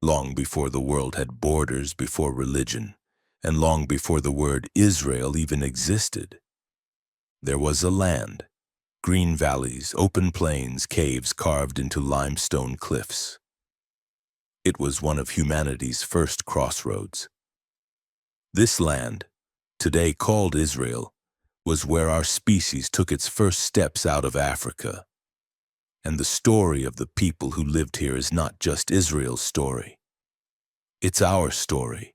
long before the world had borders, before religion, and long before the word Israel even existed. There was a land, green valleys, open plains, caves carved into limestone cliffs. It was one of humanity's first crossroads. This land, today called Israel, was where our species took its first steps out of Africa. And the story of the people who lived here is not just Israel's story. It's our story,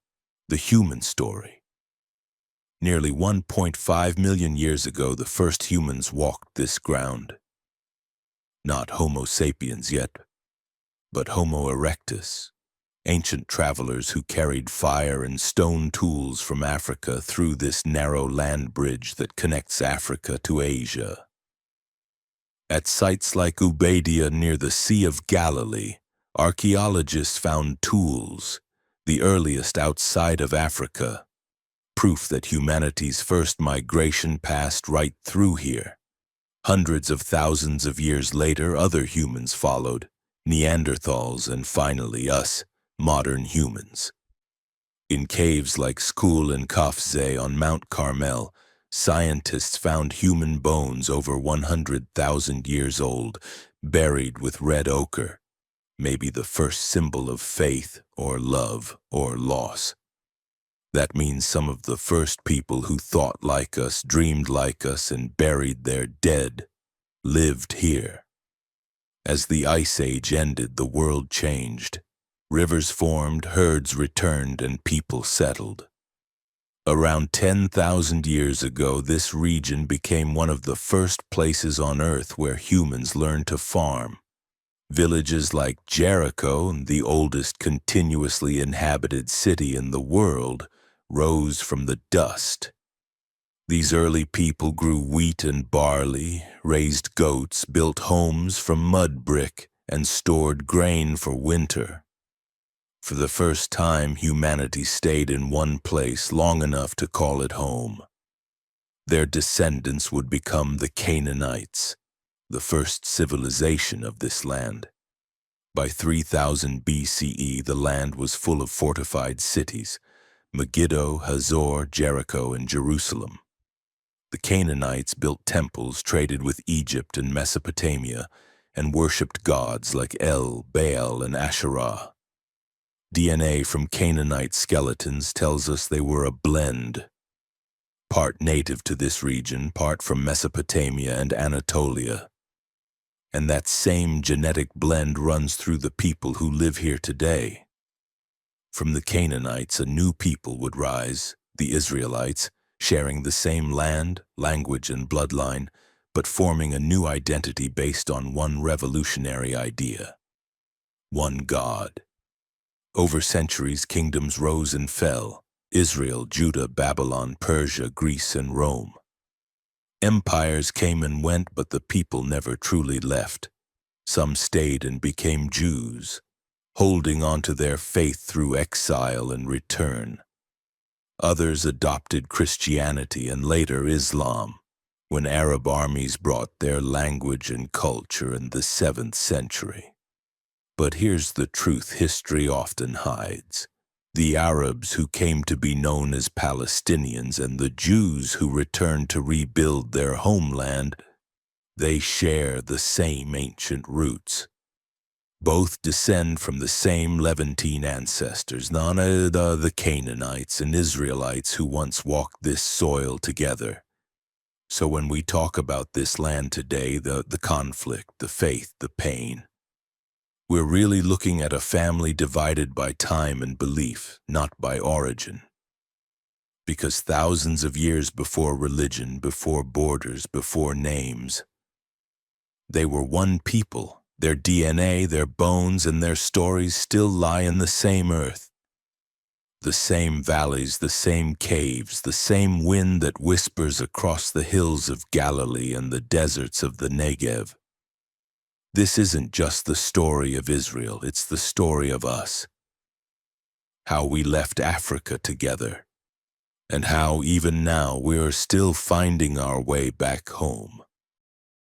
the human story. Nearly 1.5 million years ago, the first humans walked this ground. Not Homo sapiens yet, but Homo erectus, ancient travelers who carried fire and stone tools from Africa through this narrow land bridge that connects Africa to Asia. At sites like Ubaidia near the Sea of Galilee, archaeologists found tools, the earliest outside of Africa, proof that humanity's first migration passed right through here. Hundreds of thousands of years later, other humans followed, Neanderthals and finally us, modern humans. In caves like Skul and Kafze on Mount Carmel, scientists found human bones over 100,000 years old, buried with red ochre, maybe the first symbol of faith or love or loss. That means some of the first people who thought like us, dreamed like us, and buried their dead lived here. As the Ice Age ended, the world changed. Rivers formed, herds returned, and people settled. Around 10,000 years ago, this region became one of the first places on Earth where humans learned to farm. Villages like Jericho, the oldest continuously inhabited city in the world, rose from the dust. These early people grew wheat and barley, raised goats, built homes from mud brick, and stored grain for winter. For the first time, humanity stayed in one place long enough to call it home. Their descendants would become the Canaanites, the first civilization of this land. By 3000 BCE, the land was full of fortified cities, Megiddo, Hazor, Jericho, and Jerusalem. The Canaanites built temples, traded with Egypt and Mesopotamia, and worshipped gods like El, Baal, and Asherah. DNA from Canaanite skeletons tells us they were a blend, part native to this region, part from Mesopotamia and Anatolia. And that same genetic blend runs through the people who live here today. From the Canaanites, a new people would rise, the Israelites, sharing the same land, language, and bloodline, but forming a new identity based on one revolutionary idea: one God. Over centuries, kingdoms rose and fell: Israel, Judah, Babylon, Persia, Greece, and Rome. Empires came and went, but the people never truly left. Some stayed and became Jews, holding on to their faith through exile and return. Others adopted Christianity and later Islam, when Arab armies brought their language and culture in the 7th century. But here's the truth history often hides. The Arabs who came to be known as Palestinians and the Jews who returned to rebuild their homeland, they share the same ancient roots. Both descend from the same Levantine ancestors, the Canaanites and Israelites who once walked this soil together. So when we talk about this land today, the conflict, the faith, the pain, we're really looking at a family divided by time and belief, not by origin. Because thousands of years before religion, before borders, before names, they were one people. Their DNA, their bones, and their stories still lie in the same earth. The same valleys, the same caves, the same wind that whispers across the hills of Galilee and the deserts of the Negev. This isn't just the story of Israel, it's the story of us. How we left Africa together, and how even now we are still finding our way back home.